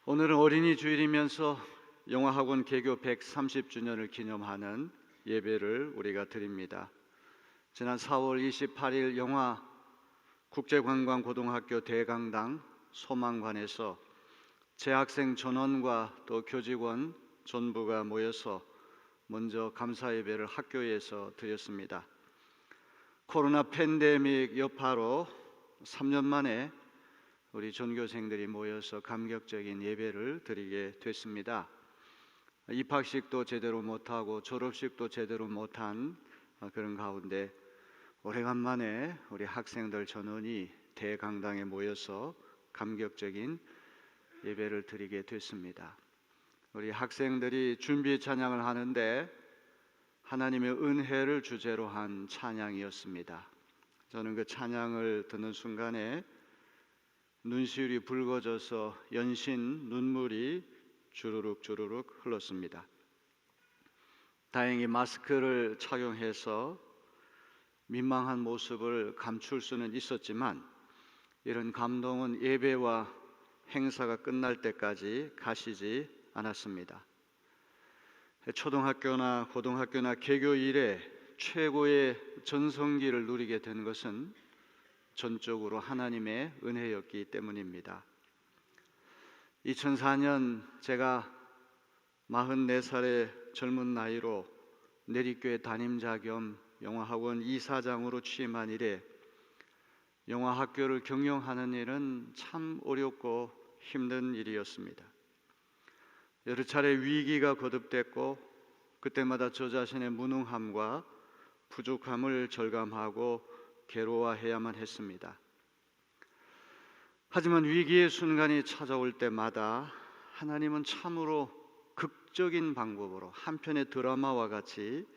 오늘은 어린이 주일이면서 영화학원 개교 130주년을 기념하는 예배를 우리가 드립니다. 지난 4월 28일 영화 국제관광고등학교 대강당 소망관에서 재학생 전원과 또 교직원 전부가 모여서 먼저 감사 예배를 학교에서 드렸습니다. 코로나 팬데믹 여파로 3년 만에 우리 전교생들이 모여서 감격적인 예배를 드리게 됐습니다. 입학식도 제대로 못하고 졸업식도 제대로 못한 그런 가운데 오래간만에 우리 학생들 전원이 대강당에 모여서 감격적인 예배를 드리게 됐습니다. 우리 학생들이 준비 찬양을 하는데 하나님의 은혜를 주제로 한 찬양이었습니다. 저는 그 찬양을 듣는 순간에 눈시울이 붉어져서 연신 눈물이 주르륵 흘렀습니다. 다행히 마스크를 착용해서 민망한 모습을 감출 수는 있었지만 이런 감동은 예배와 행사가 끝날 때까지 가시지 않았습니다. 초등학교나 고등학교나 개교 이래 최고의 전성기를 누리게 된 것은 전적으로 하나님의 은혜였기 때문입니다. 2004년 제가 44살의 젊은 나이로 내리교회 담임자 겸 영화학원 이사장으로 취임한 이래 영화학교를 경영하는 일은 참 어렵고 힘든 일이었습니다. 여러 차례 위기가 거듭됐고 그때마다 저 자신의 무능함과 부족함을 절감하고 괴로워해야만 했습니다. 하지만 위기의 순간이 찾아올 때마다 하나님은 참으로 극적인 방법으로 한 편의 드라마와 같이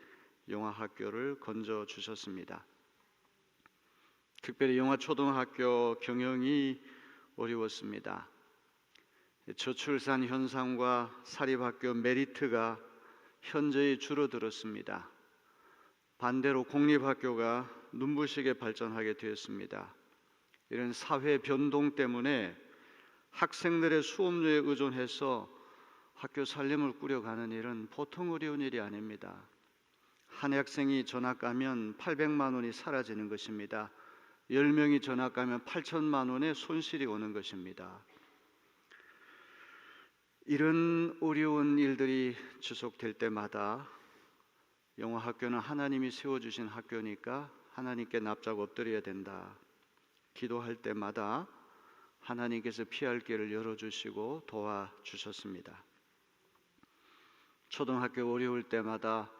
영화학교를 건져주셨습니다. 특별히 영화초등학교 경영이 어려웠습니다. 저출산 현상과 사립학교 메리트가 현저히 줄어들었습니다. 반대로 공립학교가 눈부시게 발전하게 되었습니다. 이런 사회 변동 때문에 학생들의 수업료에 의존해서 학교 살림을 꾸려가는 일은 보통 어려운 일이 아닙니다. 한 학생이 전학 가면 800만 원이 사라지는 것입니다. 10명이 전학 가면 8천만 원의 손실이 오는 것입니다. 이런 어려운 일들이 지속될 때마다 영화학교는 하나님이 세워주신 학교니까 하나님께 납작 엎드려야 된다. 기도할 때마다 하나님께서 피할 길을 열어주시고 도와주셨습니다. 초등학교 어려울 때마다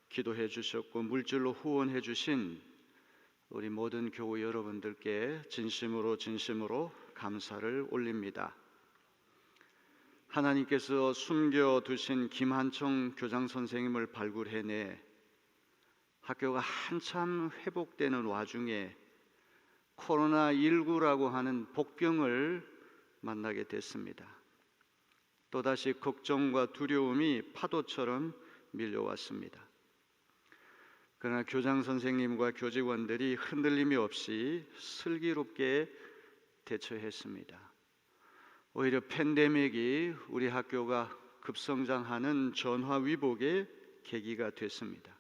기도해 주셨고 물질로 후원해 주신 우리 모든 교우 여러분들께 진심으로 감사를 올립니다. 하나님께서 숨겨두신 김한청 교장 선생님을 발굴해내 학교가 한참 회복되는 와중에 코로나19라고 하는 복병을 만나게 됐습니다. 또다시 걱정과 두려움이 파도처럼 밀려왔습니다. 그러나 교장 선생님과 교직원들이 흔들림이 없이 슬기롭게 대처했습니다. 오히려 팬데믹이 우리 학교가 급성장하는 전화위복의 계기가 됐습니다.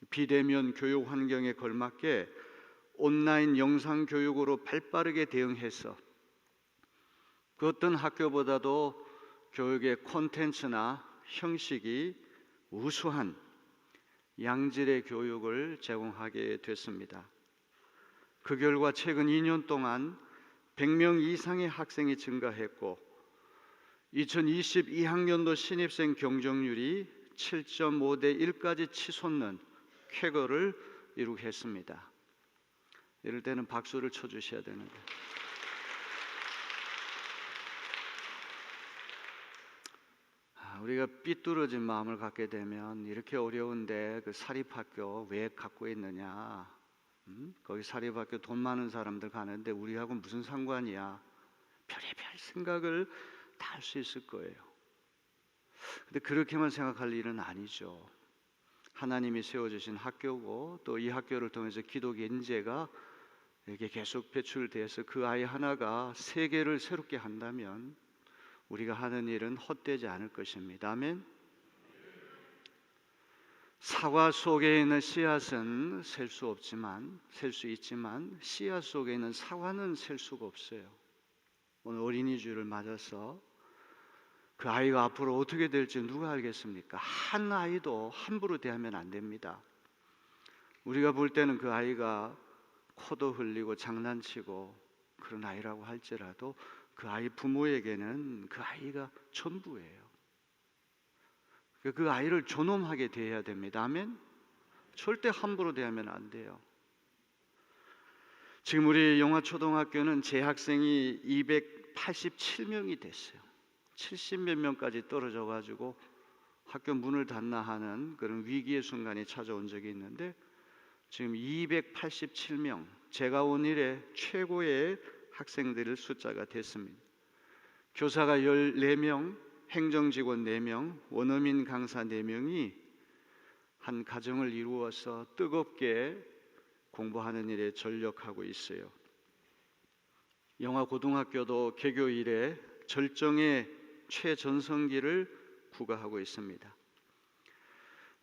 비대면 교육 환경에 걸맞게 온라인 영상 교육으로 발빠르게 대응해서 그 어떤 학교보다도 교육의 콘텐츠나 형식이 우수한 양질의 교육을 제공하게 됐습니다. 그 결과 최근 2년 동안 100명 이상의 학생이 증가했고 2022학년도 신입생 경쟁률이 7.5대 1까지 치솟는 쾌거를 이루게 했습니다. 이럴 때는 박수를 쳐주셔야 되는데 우리가 삐뚤어진 마음을 갖게 되면 이렇게 어려운데 그 사립학교 왜 갖고 있느냐, 거기 사립학교 돈 많은 사람들 가는데 우리하고 무슨 상관이야, 별의별 생각을 다 할 수 있을 거예요. 근데 그렇게만 생각할 일은 아니죠. 하나님이 세워주신 학교고 또 이 학교를 통해서 기독의 인재가 이렇게 계속 배출돼서 그 아이 하나가 세계를 새롭게 한다면 우리가 하는 일은 헛되지 않을 것입니다. 아멘. 사과 속에 있는 씨앗은 셀 수 있지만 씨앗 속에 있는 사과는 셀 수가 없어요. 오늘 어린이주일을 맞아서 그 아이가 앞으로 어떻게 될지 누가 알겠습니까? 한 아이도 함부로 대하면 안 됩니다. 우리가 볼 때는 그 아이가 코도 흘리고 장난치고 그런 아이라고 할지라도 그 아이 부모에게는 그 아이가 전부예요. 그 아이를 존엄하게 대해야 됩니다. 아멘? 절대 함부로 대하면 안 돼요. 지금 우리 영화초등학교는 재학생이 287명이 됐어요. 70몇 명까지 떨어져 가지고 학교 문을 닫나 하는 그런 위기의 순간이 찾아온 적이 있는데 지금 287명, 제가 온 이래 최고의 학생들의 숫자가 됐습니다. 교사가 14명, 행정직원 4명, 원어민 강사 4명이 한 가정을 이루어서 뜨겁게 공부하는 일에 전력하고 있어요. 영화고등학교도 개교 이래 절정의 최전성기를 구가하고 있습니다.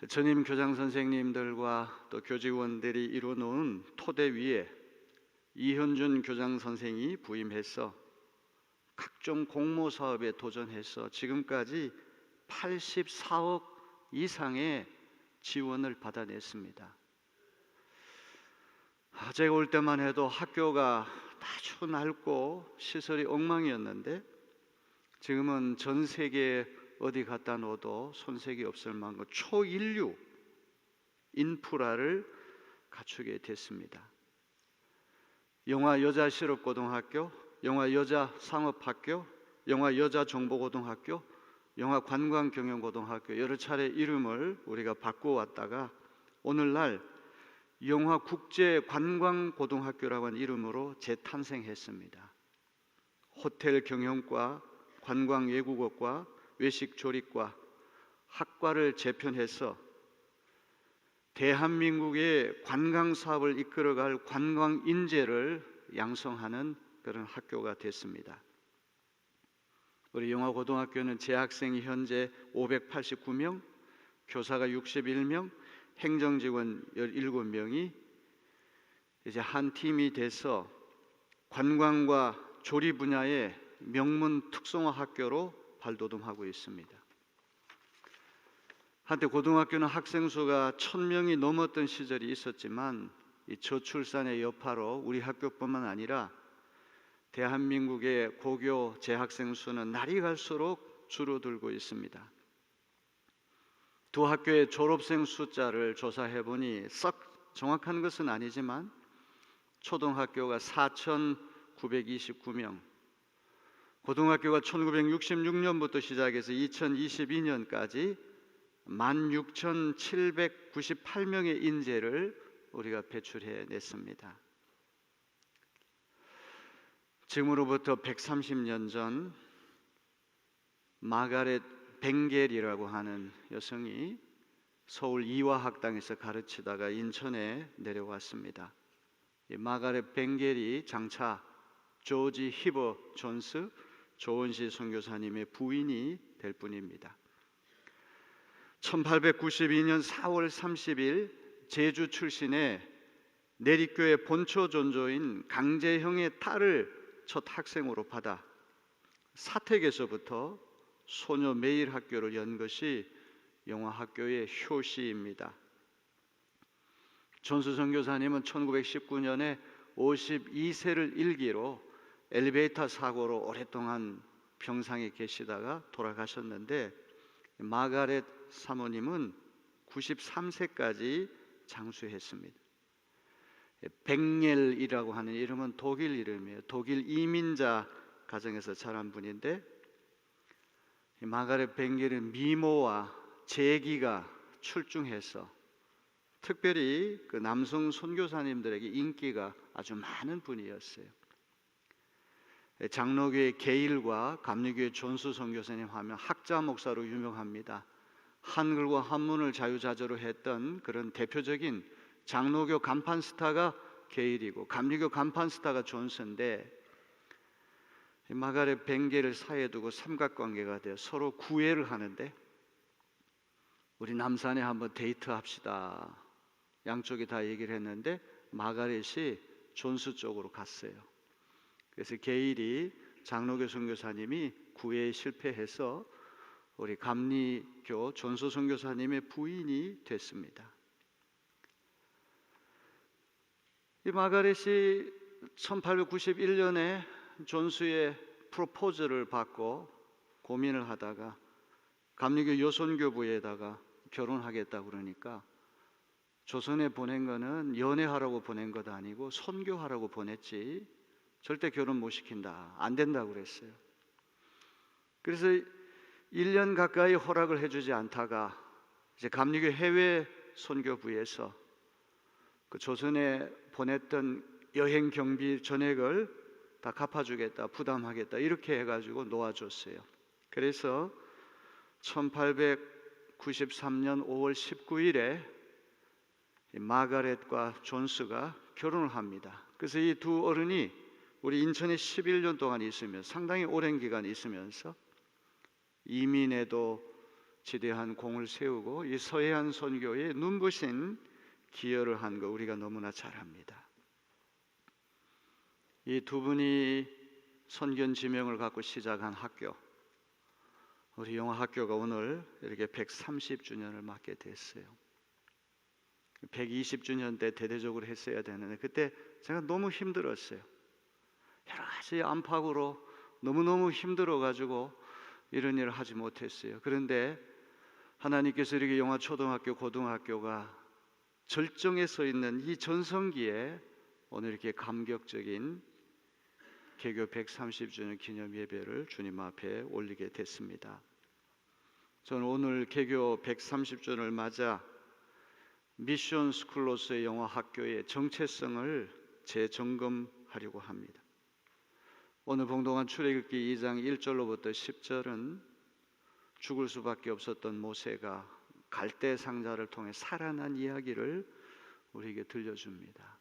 전임 교장 선생님들과 또 교직원들이 이루어놓은 토대 위에 이현준 교장 선생이 부임해서 각종 공모 사업에 도전해서 지금까지 84억 이상의 지원을 받아냈습니다. 제가 올 때만 해도 학교가 아주 낡고 시설이 엉망이었는데 지금은 전 세계 어디 갖다 놓아도 손색이 없을 만큼 초인류 인프라를 갖추게 됐습니다. 영화 여자 실업고등학교, 영화 여자 상업학교, 영화 여자 정보고등학교, 영화 관광경영고등학교 여러 차례 이름을 우리가 바꿔왔다가 오늘날 영화 국제관광고등학교라고 하는 이름으로 재탄생했습니다. 호텔 경영과 관광외국어과 외식조리과 학과를 재편해서 대한민국의 관광사업을 이끌어갈 관광인재를 양성하는 그런 학교가 됐습니다. 우리 영화고등학교는 재학생이 현재 589명, 교사가 61명, 행정직원 17명이 이제 한 팀이 돼서 관광과 조리 분야의 명문 특성화 학교로 발돋움하고 있습니다. 한때 고등학교는 학생 수가 1000명이 넘었던 시절이 있었지만 이 저출산의 여파로 우리 학교뿐만 아니라 대한민국의 고교 재학생 수는 날이 갈수록 줄어들고 있습니다. 두 학교의 졸업생 숫자를 조사해 보니 썩 정확한 것은 아니지만 초등학교가 4,929명, 고등학교가 1966년부터 시작해서 2022년까지 16,798명의 인재를 우리가 배출해냈습니다. 지금으로부터 130년 전 마가렛 벵겔이라고 하는 여성이 서울 이화학당에서 가르치다가 인천에 내려왔습니다. 마가렛 벵겔이 장차 조지 히버 존스 조원시 선교사님의 부인이 될 뿐입니다. 1892년 4월 30일 제주 출신의 내리교회 본초 존조인 강제형의 딸을 첫 학생으로 받아 사택에서부터 소녀 매일 학교를 연 것이 영화학교의 효시입니다. 존스 선교사님은 1919년에 52세를 일기로 엘리베이터 사고로 오랫동안 병상에 계시다가 돌아가셨는데 마가렛 사모님은 93세까지 장수했습니다. 벵겔이라고 하는 이름은 독일 이름이에요. 독일 이민자 가정에서 자란 분인데 마가렛 벵겔은 미모와 재기가 출중해서 특별히 그 남성 선교사님들에게 인기가 아주 많은 분이었어요. 장로교의 게일과 감리교의 존스 선교사님 하면 학자 목사로 유명합니다. 한글과 한문을 자유자재로 했던 그런 대표적인 장로교 간판 스타가 게일이고 감리교 간판 스타가 존스인데 이 마가렛 ben게를 사이에 두고 삼각관계가 되어 서로 구애를 하는데, 우리 남산에 한번 데이트합시다. 양쪽이 다 얘기를 했는데 마가렛이 존스 쪽으로 갔어요. 그래서 게일이 장로교 선교사님이 구애에 실패해서 우리 감리교 존스 선교사님의 부인이 됐습니다. 이 마가렛이 1891년에 존스의 프로포즈를 받고 고민을 하다가 감리교 요선교부에다가 결혼하겠다고 그러니까 조선에 보낸 거는 연애하라고 보낸 것 아니고 선교하라고 보냈지 절대 결혼 못 시킨다, 안 된다고 그랬어요. 그래서 1년 가까이 허락을 해주지 않다가 이제 감리교 해외 선교부에서 그 조선에 보냈던 여행 경비 전액을 다 갚아주겠다, 부담하겠다 이렇게 해가지고 놓아줬어요. 그래서 1893년 5월 19일에 마가렛과 존스가 결혼을 합니다. 그래서 이 두 어른이 우리 인천에 11년 동안 있으면서 상당히 오랜 기간 있으면서 이민에도 지대한 공을 세우고 이 서해안 선교에 눈부신 기여를 한 거 우리가 너무나 잘 압니다. 이 두 분이 선견 지명을 갖고 시작한 학교, 우리 영어학교가 오늘 이렇게 130주년을 맞게 됐어요. 120주년 때 대대적으로 했어야 되는데 그때 제가 너무 힘들었어요. 여러 가지 안팎으로 너무너무 힘들어가지고 이런 일을 하지 못했어요. 그런데 하나님께서 이렇게 영화 초등학교, 고등학교가 절정에 서 있는 이 전성기에 오늘 이렇게 감격적인 개교 130주년 기념 예배를 주님 앞에 올리게 됐습니다. 저는 오늘 개교 130주년을 맞아 미션 스쿨로서의 영어 학교의 정체성을 재점검하려고 합니다. 오늘 봉독한 출애굽기 2장 1절로부터 10절은 죽을 수밖에 없었던 모세가 갈대 상자를 통해 살아난 이야기를 우리에게 들려줍니다.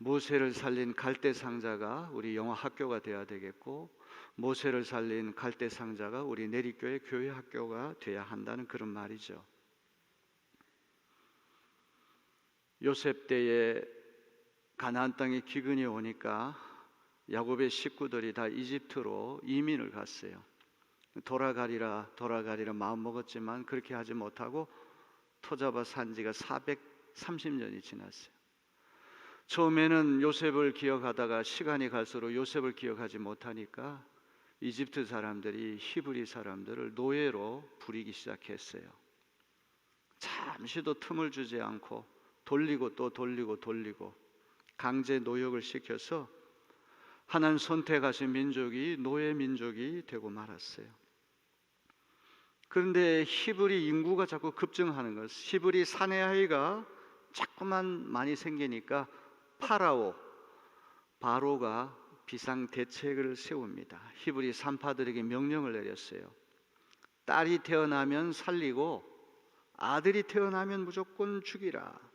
모세를 살린 갈대 상자가 우리 영어 학교가 되어야 되겠고, 모세를 살린 갈대 상자가 우리 내리교회 교회 학교가 되어야 한다는 그런 말이죠. 요셉 때에 가나안 땅에 기근이 오니까 야곱의 식구들이 다 이집트로 이민을 갔어요. 돌아가리라 마음 먹었지만 그렇게 하지 못하고 토잡아 산 지가 430년이 지났어요. 처음에는 요셉을 기억하다가 시간이 갈수록 요셉을 기억하지 못하니까 이집트 사람들이 히브리 사람들을 노예로 부리기 시작했어요. 잠시도 틈을 주지 않고 돌리고 또 돌리고 강제 노역을 시켜서 하나님 선택하신 민족이 노예 민족이 되고 말았어요. 그런데 히브리 인구가 자꾸 급증하는 것, 히브리 사내 아이가 자꾸만 많이 생기니까 바로가 비상 대책을 세웁니다. 히브리 산파들에게 명령을 내렸어요. 딸이 태어나면 살리고 아들이 태어나면 무조건 죽이라.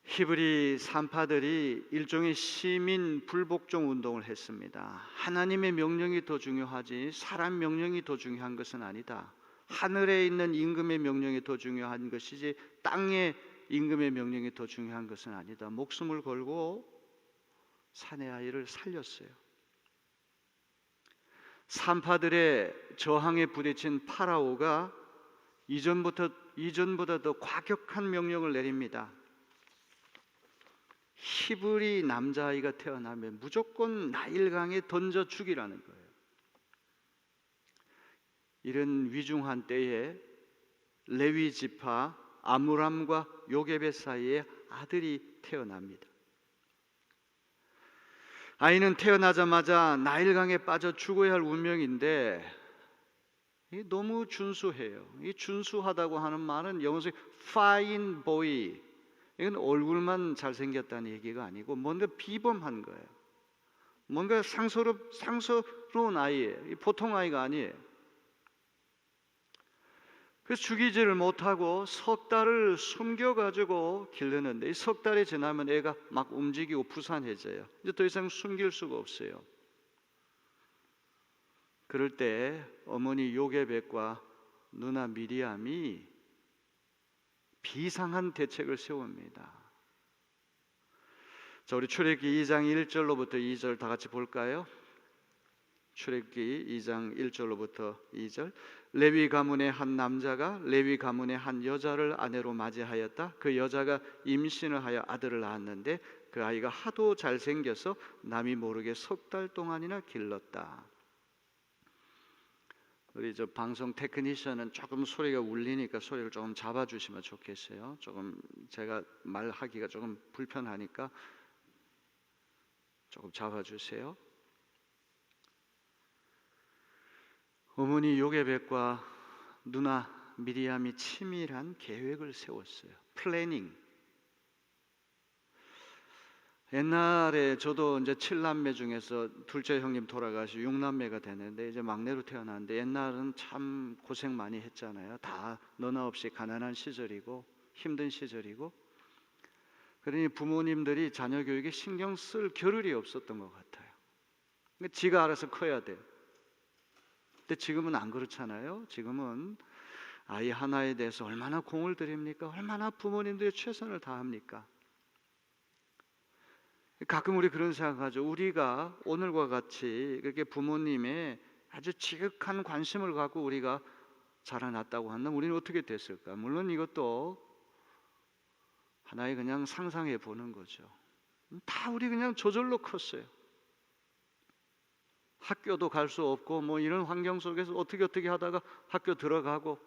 히브리 산파들이 일종의 시민 불복종 운동을 했습니다. 하나님의 명령이 더 중요하지 사람 명령이 더 중요한 것은 아니다. 하늘에 있는 임금의 명령이 더 중요한 것이지 땅의 임금의 명령이 더 중요한 것은 아니다. 목숨을 걸고 사내 아이를 살렸어요. 산파들의 저항에 부딪힌 파라오가 이전보다 더 과격한 명령을 내립니다. 히브리 남자아이가 태어나면 무조건 나일강에 던져 죽이라는 거예요. 이런 위중한 때에 레위 지파 아므람과 요게벳 사이에 아들이 태어납니다. 아이는 태어나자마자 나일강에 빠져 죽어야 할 운명인데 너무 준수해요. 이 준수하다고 하는 말은 영어에서 fine boy, 이건 얼굴만 잘생겼다는 얘기가 아니고 뭔가 비범한 거예요. 뭔가 상스러운 아이예요. 보통 아이가 아니에요. 그래서 죽이지를 못하고 석 달을 숨겨가지고 기르는데, 이 석 달이 지나면 애가 막 움직이고 부산해져요. 이제 더 이상 숨길 수가 없어요. 그럴 때 어머니 요게벳과 누나 미리암이 비상한 대책을 세웁니다. 자, 우리 출애굽기 2장 1절로부터 2절 다 같이 볼까요? 출애굽기 2장 1절로부터 2절. 레위 가문의 한 남자가 레위 가문의 한 여자를 아내로 맞이하였다. 그 여자가 임신을 하여 아들을 낳았는데 그 아이가 하도 잘생겨서 남이 모르게 석 달 동안이나 길렀다. 우리 저 방송 테크니션은 조금 소리가 울리니까 소리를 조금 잡아주시면 좋겠어요. 조금 제가 말하기가 조금 불편하니까 조금 잡아주세요. 어머니 요게벳과 누나 미리암이 치밀한 계획을 세웠어요. 플래닝. 옛날에 저도 이제 7남매 중에서 둘째 형님 돌아가시고 6남매가 되는데 이제 막내로 태어났는데, 옛날은 참 고생 많이 했잖아요. 다 너나 없이 가난한 시절이고 힘든 시절이고, 그러니 부모님들이 자녀 교육에 신경 쓸 겨를이 없었던 것 같아요. 지가 알아서 커야 돼요. 근데 지금은 안 그렇잖아요. 지금은 아이 하나에 대해서 얼마나 공을 들입니까? 얼마나 부모님들이 최선을 다합니까? 가끔 우리 그런 생각하죠. 우리가 오늘과 같이 그렇게 부모님의 아주 지극한 관심을 갖고 우리가 자라났다고 한다면 우리는 어떻게 됐을까? 물론 이것도 하나의 그냥 상상해 보는 거죠. 다 우리 그냥 저절로 컸어요. 학교도 갈 수 없고 뭐 이런 환경 속에서 어떻게 하다가 학교 들어가고,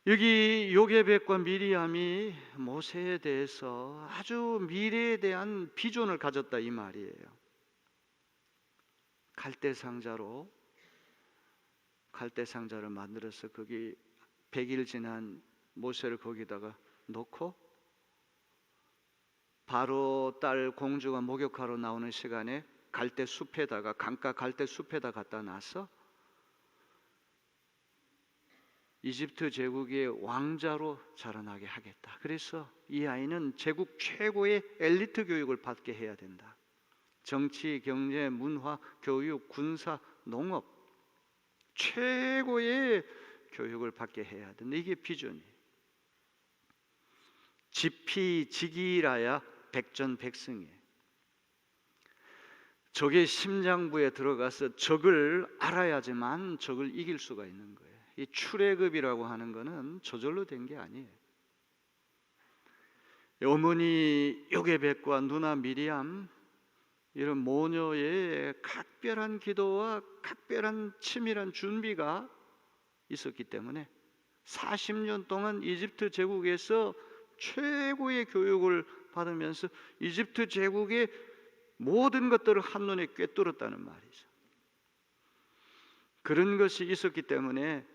여기 요게벳과 미리암이 모세에 대해서 아주 미래에 대한 비전을 가졌다 이 말이에요. 갈대 상자를 만들어서 거기 100일 지난 모세를 거기다가 놓고, 바로 딸 공주가 목욕하러 나오는 시간에 갈대 숲에다가, 강가 갈대 숲에다 갖다 놔서 이집트 제국의 왕자로 자라나게 하겠다. 그래서 이 아이는 제국 최고의 엘리트 교육을 받게 해야 된다. 정치, 경제, 문화, 교육, 군사, 농업 최고의 교육을 받게 해야 된다. 이게 비전이에요. 지피지기라야 백전백승이에요. 적의 심장부에 들어가서 적을 알아야지만 적을 이길 수가 있는 거예요. 이 출애굽이라고 하는 거는 저절로 된 게 아니에요. 어머니 요게벳과 누나 미리암, 이런 모녀의 각별한 기도와 각별한 치밀한 준비가 있었기 때문에 40년 동안 이집트 제국에서 최고의 교육을 받으면서 이집트 제국의 모든 것들을 한눈에 꿰뚫었다는 말이죠. 그런 것이 있었기 때문에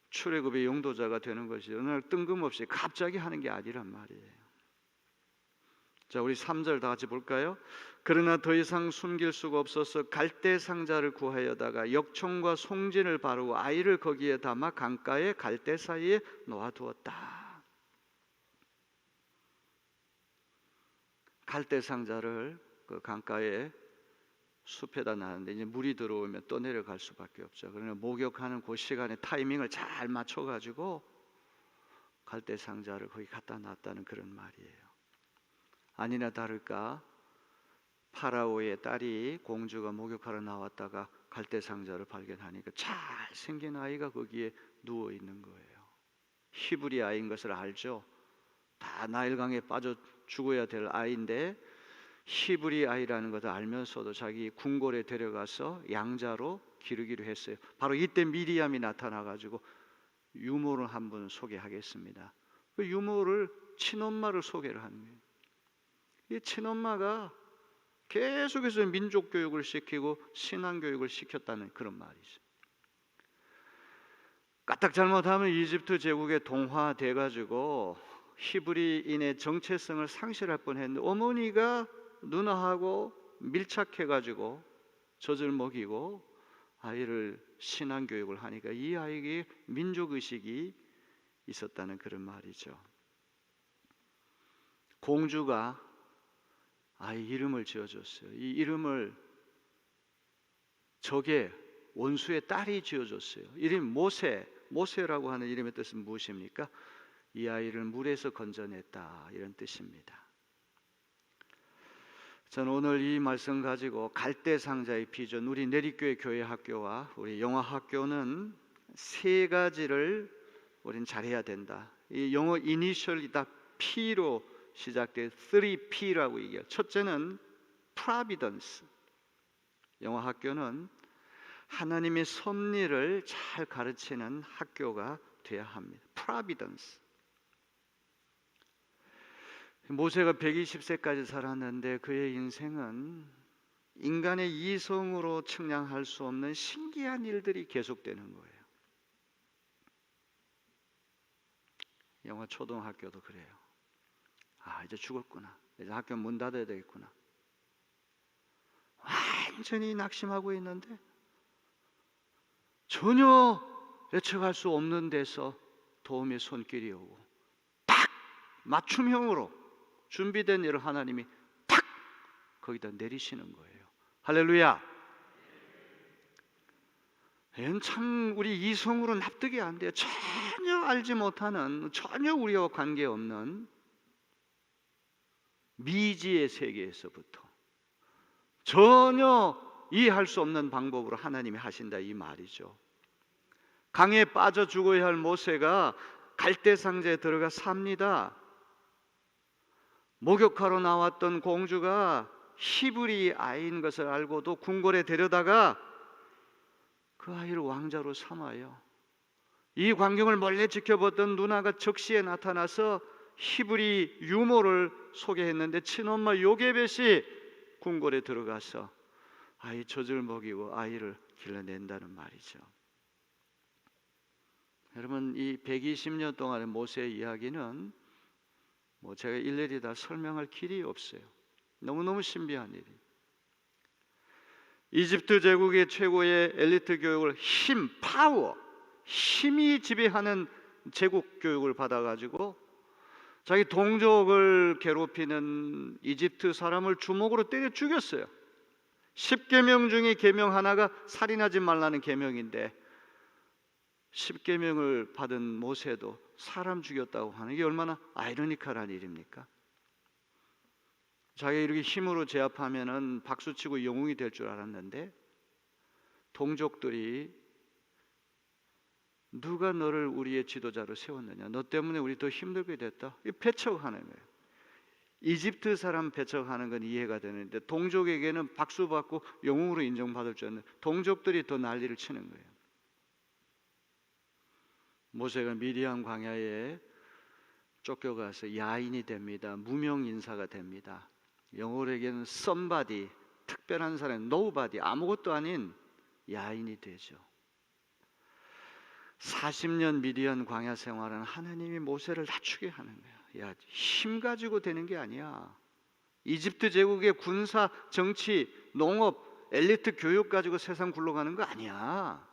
출애굽의 용도자가 되는 것이 어느 날 뜬금없이 갑자기 하는 게 아니란 말이에요. 자, 우리 3절 다 같이 볼까요? 그러나 더 이상 숨길 수가 없어서 갈대 상자를 구하여다가 역청과 송진을 바르고 아이를 거기에 담아 강가의 갈대 사이에 놓아두었다. 갈대 상자를 그 강가에 숲에다 놨는데 이제 물이 들어오면 또 내려갈 수밖에 없죠. 그러나 목욕하는 그 시간에 타이밍을 잘 맞춰가지고 갈대 상자를 거기 갖다 놨다는 그런 말이에요. 아니나 다를까 파라오의 딸이 공주가 목욕하러 나왔다가 갈대 상자를 발견하니까 잘생긴 아이가 거기에 누워 있는 거예요. 히브리 아이인 것을 알죠. 다 나일강에 빠져 죽어야 될 아이인데 히브리 아이라는 것을 알면서도 자기 궁궐에 데려가서 양자로 기르기로 했어요. 바로 이때 미리암이 나타나가지고 유모를 한번 소개하겠습니다. 그 유모를 친엄마를 소개를 하는 거예요. 이 친엄마가 계속해서 민족 교육을 시키고 신앙 교육을 시켰다는 그런 말이죠. 까딱 잘못하면 이집트 제국에 동화돼 가지고 히브리인의 정체성을 상실할 뻔했는데 어머니가 누나하고 밀착해 가지고 젖을 먹이고 아이를 신앙교육을 하니까 이 아이에게 민족의식이 있었다는 그런 말이죠. 공주가 아이 이름을 지어줬어요. 이 이름을 적의 원수의 딸이 지어줬어요. 이름 모세라고 하는 이름의 뜻은 무엇입니까? 이 아이를 물에서 건져냈다, 이런 뜻입니다. 저는 오늘 이 말씀 가지고 갈대상자의 비전, 우리 내리교회 교회 학교와 우리 영어 학교는 세 가지를 우린 잘해야 된다. 이 영어 이니셜이 다 P로 시작돼 3P라고 얘기해요. 첫째는 Providence. 영어 학교는 하나님의 섭리를 잘 가르치는 학교가 돼야 합니다. Providence. 모세가 120세까지 살았는데 그의 인생은 인간의 이성으로 측량할 수 없는 신기한 일들이 계속되는 거예요. 영어 초등학교도 그래요. 이제 죽었구나. 이제 학교 문 닫아야 되겠구나. 완전히 낙심하고 있는데 전혀 예측할 수 없는 데서 도움의 손길이 오고 딱 맞춤형으로 준비된 일을 하나님이 탁 거기다 내리시는 거예요. 할렐루야. 이건 참 우리 이성으로 납득이 안 돼요. 전혀 알지 못하는, 전혀 우리와 관계없는 미지의 세계에서부터 전혀 이해할 수 없는 방법으로 하나님이 하신다, 이 말이죠. 강에 빠져 죽어야 할 모세가 갈대상자에 들어가 삽니다. 목욕하러 나왔던 공주가 히브리 아이인 것을 알고도 궁궐에 데려다가 그 아이를 왕자로 삼아요. 이 광경을 몰래 지켜보던 누나가 적시에 나타나서 히브리 유모를 소개했는데 친엄마 요게벳이 궁궐에 들어가서 아이 젖을 먹이고 아이를 길러낸다는 말이죠. 여러분, 이 120년 동안의 모세의 이야기는 제가 일일이 다 설명할 길이 없어요. 너무너무 신비한 일이. 이집트 제국의 최고의 엘리트 교육을 힘이 지배하는 제국 교육을 받아가지고 자기 동족을 괴롭히는 이집트 사람을 주먹으로 때려 죽였어요. 10계명 중에 계명 하나가 살인하지 말라는 계명인데 10계명을 받은 모세도 사람 죽였다고 하는 게 얼마나 아이러니컬한 일입니까? 자기가 이렇게 힘으로 제압하면은 박수치고 영웅이 될 줄 알았는데 동족들이 누가 너를 우리의 지도자로 세웠느냐, 너 때문에 우리 더 힘들게 됐다, 이 배척하는 거예요. 이집트 사람 배척하는 건 이해가 되는데 동족에게는 박수받고 영웅으로 인정받을 줄 알았는데 동족들이 더 난리를 치는 거예요. 모세가 미디안 광야에 쫓겨가서 야인이 됩니다. 무명 인사가 됩니다. 영어로에게는 somebody, 특별한 사람, nobody, 아무것도 아닌 야인이 되죠. 40년 미디안 광야 생활은 하나님이 모세를 낮추게 하는 거야. 야, 힘 가지고 되는 게 아니야. 이집트 제국의 군사, 정치, 농업, 엘리트 교육 가지고 세상 굴러가는 거 아니야.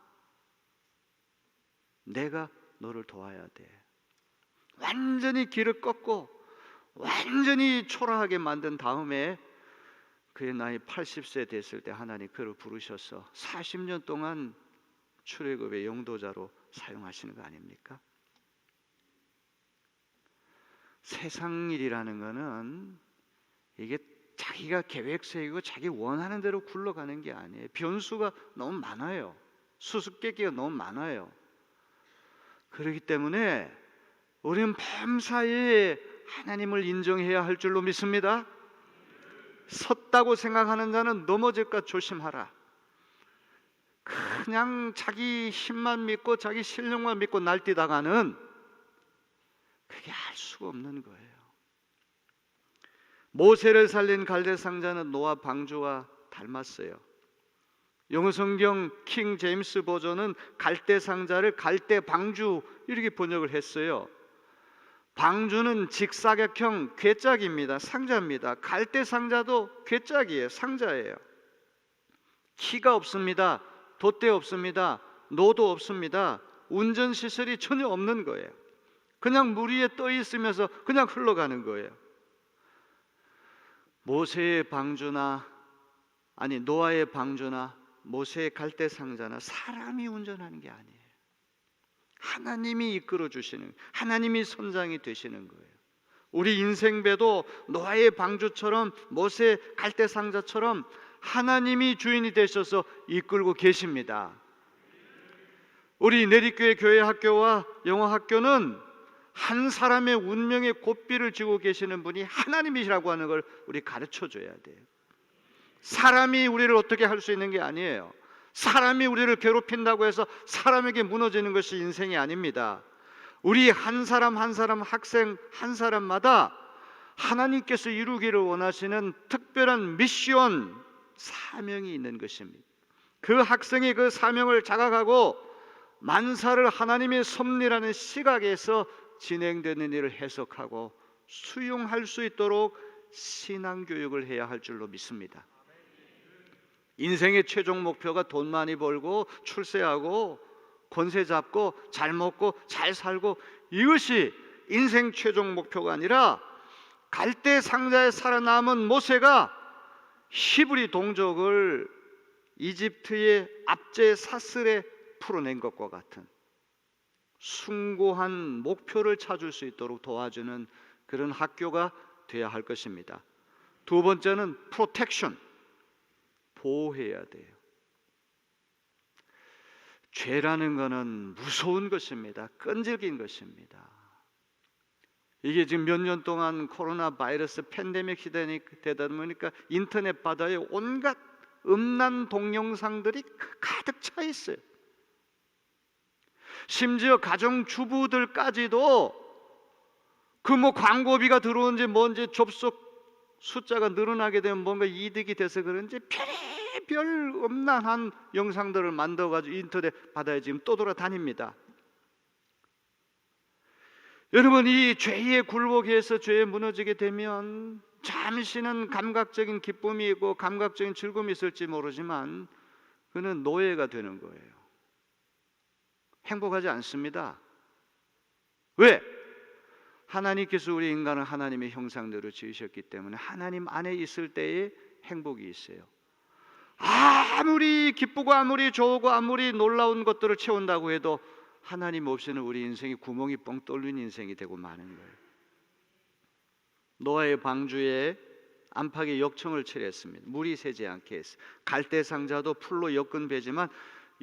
내가 너를 도와야 돼. 완전히 길을 꺾고 완전히 초라하게 만든 다음에 그의 나이 80세 됐을 때 하나님 그를 부르셔서 40년 동안 출애굽의 영도자로 사용하시는 거 아닙니까? 세상 일이라는 거는 이게 자기가 계획 세우고 자기 원하는 대로 굴러가는 게 아니에요. 변수가 너무 많아요. 수수께끼가 너무 많아요. 그렇기 때문에 우리는 밤사이에 하나님을 인정해야 할 줄로 믿습니다. 섰다고 생각하는 자는 넘어질까 조심하라. 그냥 자기 힘만 믿고 자기 실력만 믿고 날뛰다가는 그게 알 수가 없는 거예요. 모세를 살린 갈대상자는 노아 방주와 닮았어요. 영어 성경 킹 제임스 버전은 갈대상자를 갈대방주 이렇게 번역을 했어요. 방주는 직사각형 괴짝입니다. 상자입니다. 갈대상자도 괴짝이에요. 상자예요. 키가 없습니다. 돛대 없습니다. 노도 없습니다. 운전 시설이 전혀 없는 거예요. 그냥 물 위에 떠 있으면서 그냥 흘러가는 거예요. 모세의 방주나 노아의 방주나 모세의 갈대 상자나 사람이 운전하는 게 아니에요. 하나님이 이끌어 주시는, 하나님이 선장이 되시는 거예요. 우리 인생배도 노아의 방주처럼 모세의 갈대 상자처럼 하나님이 주인이 되셔서 이끌고 계십니다. 우리 내리교회 교회 학교와 영어 학교는 한 사람의 운명의 고삐를 쥐고 계시는 분이 하나님이시라고 하는 걸 우리 가르쳐 줘야 돼요. 사람이 우리를 어떻게 할 수 있는 게 아니에요. 사람이 우리를 괴롭힌다고 해서 사람에게 무너지는 것이 인생이 아닙니다. 우리 한 사람 한 사람, 학생 한 사람마다 하나님께서 이루기를 원하시는 특별한 미션, 사명이 있는 것입니다. 그 학생이 그 사명을 자각하고 만사를 하나님의 섭리라는 시각에서 진행되는 일을 해석하고 수용할 수 있도록 신앙교육을 해야 할 줄로 믿습니다. 인생의 최종 목표가 돈 많이 벌고 출세하고 권세 잡고 잘 먹고 잘 살고, 이것이 인생 최종 목표가 아니라 갈대 상자에 살아남은 모세가 히브리 동족을 이집트의 압제 사슬에 풀어낸 것과 같은 숭고한 목표를 찾을 수 있도록 도와주는 그런 학교가 되어야 할 것입니다. 두 번째는 프로텍션, 보호해야 돼요. 죄라는 것은 무서운 것입니다. 끈질긴 것입니다. 이게 지금 몇 년 동안 코로나 바이러스 팬데믹 시대다 보니까 인터넷 바다에 온갖 음란 동영상들이 가득 차 있어요. 심지어 가정주부들까지도 그 광고비가 들어온지 뭔지 접속 숫자가 늘어나게 되면 뭔가 이득이 돼서 그런지 별의별 음란한 영상들을 만들어가지고 인터넷 바다에 지금 떠돌아다닙니다. 여러분, 이 죄에 굴복해서 죄에 무너지게 되면 잠시는 감각적인 기쁨이 있고 감각적인 즐거움이 있을지 모르지만 그는 노예가 되는 거예요. 행복하지 않습니다. 왜? 하나님께서 우리 인간을 하나님의 형상대로 지으셨기 때문에 하나님 안에 있을 때에 행복이 있어요. 아무리 기쁘고 아무리 좋고 아무리 놀라운 것들을 채운다고 해도 하나님 없이는 우리 인생이 구멍이 뻥 뚫린 인생이 되고 마는 거예요. 노아의 방주에 안팎에 역청을 칠했습니다. 물이 새지 않게 했어요. 갈대 상자도 풀로 엮은 배지만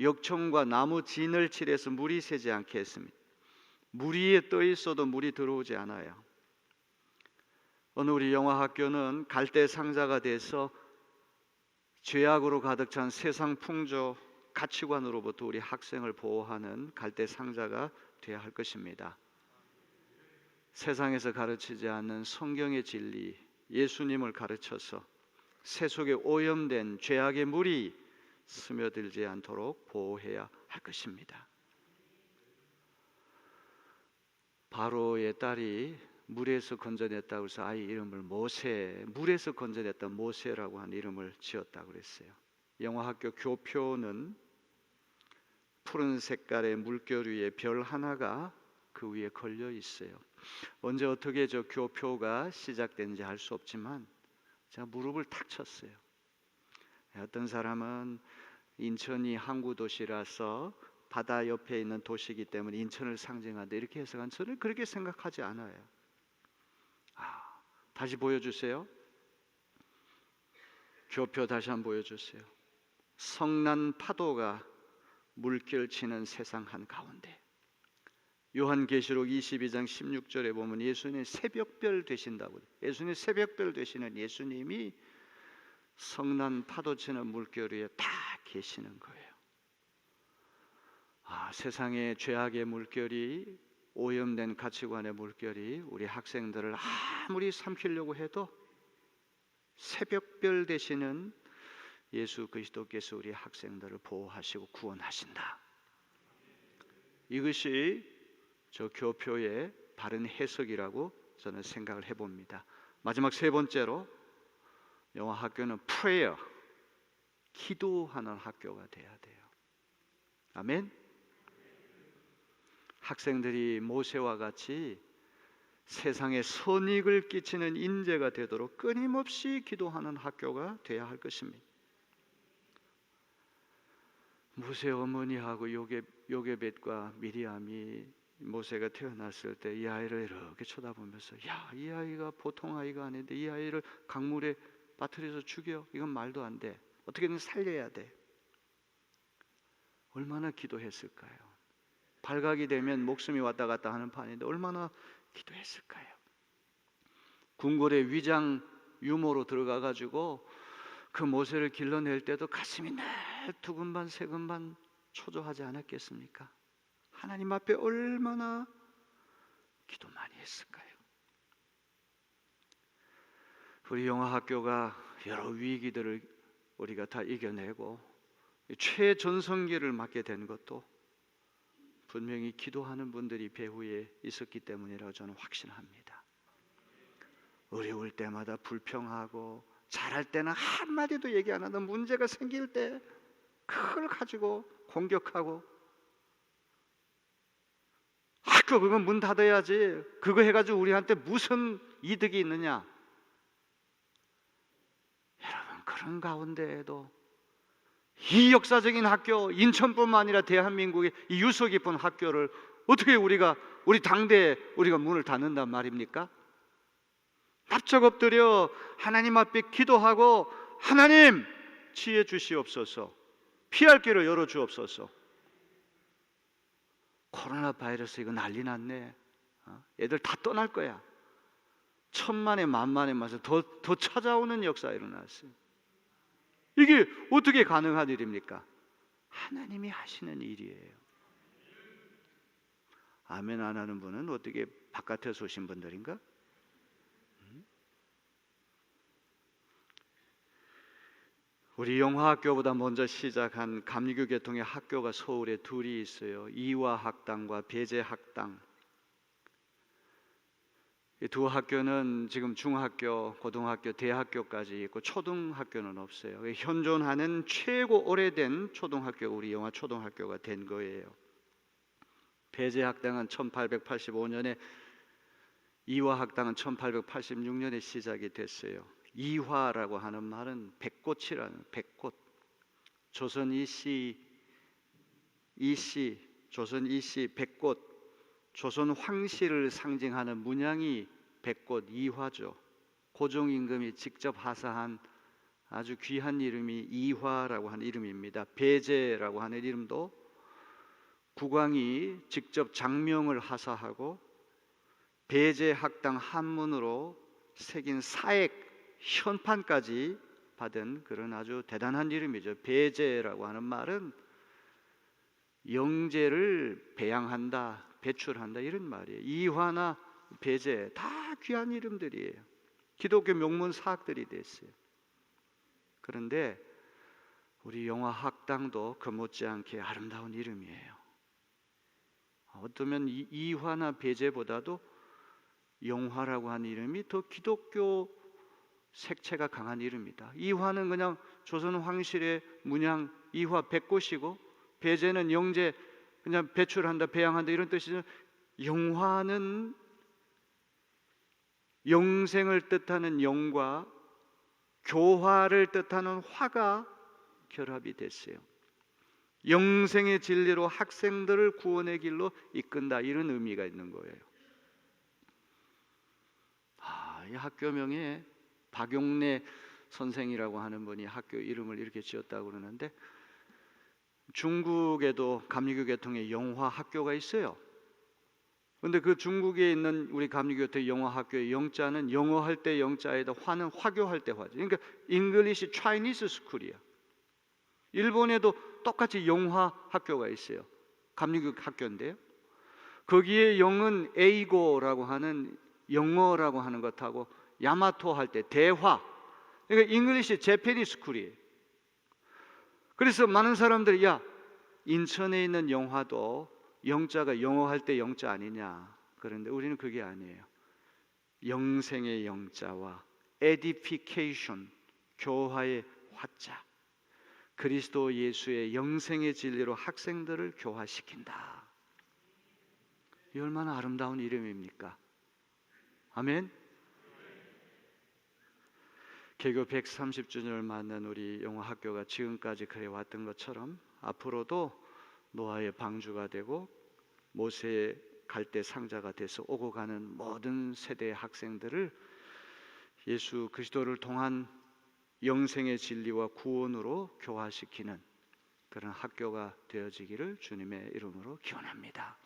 역청과 나무 진을 칠해서 물이 새지 않게 했습니다. 물 위에 떠 있어도 물이 들어오지 않아요. 오늘 우리 영어학교는 갈대 상자가 돼서 죄악으로 가득 찬 세상 풍조 가치관으로부터 우리 학생을 보호하는 갈대 상자가 되어야 할 것입니다. 세상에서 가르치지 않는 성경의 진리, 예수님을 가르쳐서 세속에 오염된 죄악의 물이 스며들지 않도록 보호해야 할 것입니다. 바로의 딸이 물에서 건져냈다고 해서 아이 이름을 모세, 물에서 건져냈던 모세라고 하는 이름을 지었다고 그랬어요. 영어학교 교표는 푸른 색깔의 물결 위에 별 하나가 그 위에 걸려 있어요. 언제 어떻게 저 교표가 시작된지 알 수 없지만 제가 무릎을 탁 쳤어요. 어떤 사람은 인천이 항구 도시라서 바다 옆에 있는 도시이기 때문에 인천을 상징한다 이렇게 해석한, 저는 그렇게 생각하지 않아요. 다시 보여주세요. 교표 다시 한번 보여주세요. 성난 파도가 물결 치는 세상 한가운데, 요한계시록 22장 16절에 보면 예수님 새벽별 되신다고, 예수님 새벽별 되시는 예수님이 성난 파도 치는 물결 위에 다 계시는 거예요. 세상의 죄악의 물결이, 오염된 가치관의 물결이 우리 학생들을 아무리 삼키려고 해도 새벽별 되시는 예수 그리스도께서 우리 학생들을 보호하시고 구원하신다. 이것이 저 교표의 바른 해석이라고 저는 생각을 해봅니다. 마지막 세 번째로 영어 학교는 prayer, 기도하는 학교가 돼야 돼요. 아멘. 학생들이 모세와 같이 세상에 선익을 끼치는 인재가 되도록 끊임없이 기도하는 학교가 되어야 할 것입니다. 모세 어머니하고 요게벳과 미리암이 모세가 태어났을 때 이 아이를 이렇게 쳐다보면서, 야, 이 아이가 보통 아이가 아닌데 이 아이를 강물에 빠뜨려서 죽여? 이건 말도 안 돼. 어떻게든 살려야 돼. 얼마나 기도했을까요? 발각이 되면 목숨이 왔다 갔다 하는 판인데 얼마나 기도했을까요? 궁궐의 위장 유모로 들어가 가지고 그 모세를 길러낼 때도 가슴이 늘 두근반 세근반 초조하지 않았겠습니까? 하나님 앞에 얼마나 기도 많이 했을까요? 우리 영화학교가 여러 위기들을 우리가 다 이겨내고 최전성기를 맞게 된 것도 분명히 기도하는 분들이 배후에 있었기 때문이라고 저는 확신합니다. 어려울 때마다 불평하고 잘할 때는 한마디도 얘기 안 하던 문제가 생길 때 그걸 가지고 공격하고, 학교 그건 문 닫아야지, 그거 해가지고 우리한테 무슨 이득이 있느냐. 여러분, 그런 가운데에도 이 역사적인 학교, 인천뿐만 아니라 대한민국의 이 유서 깊은 학교를 어떻게 우리 당대에 우리가 문을 닫는단 말입니까? 납작 엎드려 하나님 앞에 기도하고, 하나님 지혜 주시옵소서, 피할 길을 열어 주옵소서. 코로나 바이러스 이거 난리 났네. 애들 다 떠날 거야. 천만에 만만에 맞서 더 찾아오는 역사가 일어났어요. 이게 어떻게 가능한 일입니까? 하나님이 하시는 일이에요. 아멘 안 하는 분은 어떻게 바깥에서 오신 분들인가? 우리 영화학교보다 먼저 시작한 감리교 계통의 학교가 서울에 둘이 있어요. 이화학당과 배제학당. 이 두 학교는 지금 중학교, 고등학교, 대학교까지 있고 초등학교는 없어요. 현존하는 최고 오래된 초등학교, 우리 영화 초등학교가 된 거예요. 배제학당은 1885년에, 이화학당은 1886년에 시작이 됐어요. 이화라고 하는 말은 백꽃이라는, 백꽃. 조선 이씨 백꽃, 조선 황씨를 상징하는 문양이 백꽃 이화죠. 고종임금이 직접 하사한 아주 귀한 이름이 이화라고 하는 이름입니다. 배제라고 하는 이름도 국왕이 직접 장명을 하사하고 배제학당 한문으로 새긴 사액 현판까지 받은 그런 아주 대단한 이름이죠. 배제라고 하는 말은 영재를 배양한다, 배출한다, 이런 말이에요. 이화나 배제 다 귀한 이름들이에요. 기독교 명문 사학들이 됐어요. 그런데 우리 영화학당도 그 못지않게 아름다운 이름이에요. 어쩌면 이화나 배제보다도 영화라고 하는 이름이 더 기독교 색채가 강한 이름이다. 이화는 그냥 조선 황실의 문양 이화 백꽃이고, 배제는 영재 그냥 배출한다, 배양한다 이런 뜻이죠. 영화는 영생을 뜻하는 영과 교화를 뜻하는 화가 결합이 됐어요. 영생의 진리로 학생들을 구원의 길로 이끈다, 이런 의미가 있는 거예요. 이 학교명에 박용래 선생이라고 하는 분이 학교 이름을 이렇게 지었다고 그러는데, 중국에도 감리교 계통의 영화 학교가 있어요. 그런데 그 중국에 있는 우리 감리교 계통의 영화 학교의 영자는 영어할 때 영자에다 화는 화교할 때 화죠. 그러니까 English Chinese School이야. 일본에도 똑같이 영화 학교가 있어요. 감리교 학교인데요. 거기에 영은 에이고라고 하는 영어라고 하는 것하고 야마토 할 때 대화, 그러니까 잉글리시 재패니 스쿨이에요. 그래서 많은 사람들이, 야, 인천에 있는 영화도 영자가 영어 할 때 영자 아니냐. 그런데 우리는 그게 아니에요. 영생의 영자와 edification, 교화의 화자. 그리스도 예수의 영생의 진리로 학생들을 교화시킨다. 이 얼마나 아름다운 이름입니까? 아멘. 개교 130주년을 맞는 우리 영어학교가 지금까지 그래왔던 것처럼 앞으로도 노아의 방주가 되고 모세의 갈대 상자가 돼서 오고 가는 모든 세대의 학생들을 예수 그리스도를 통한 영생의 진리와 구원으로 교화시키는 그런 학교가 되어지기를 주님의 이름으로 기원합니다.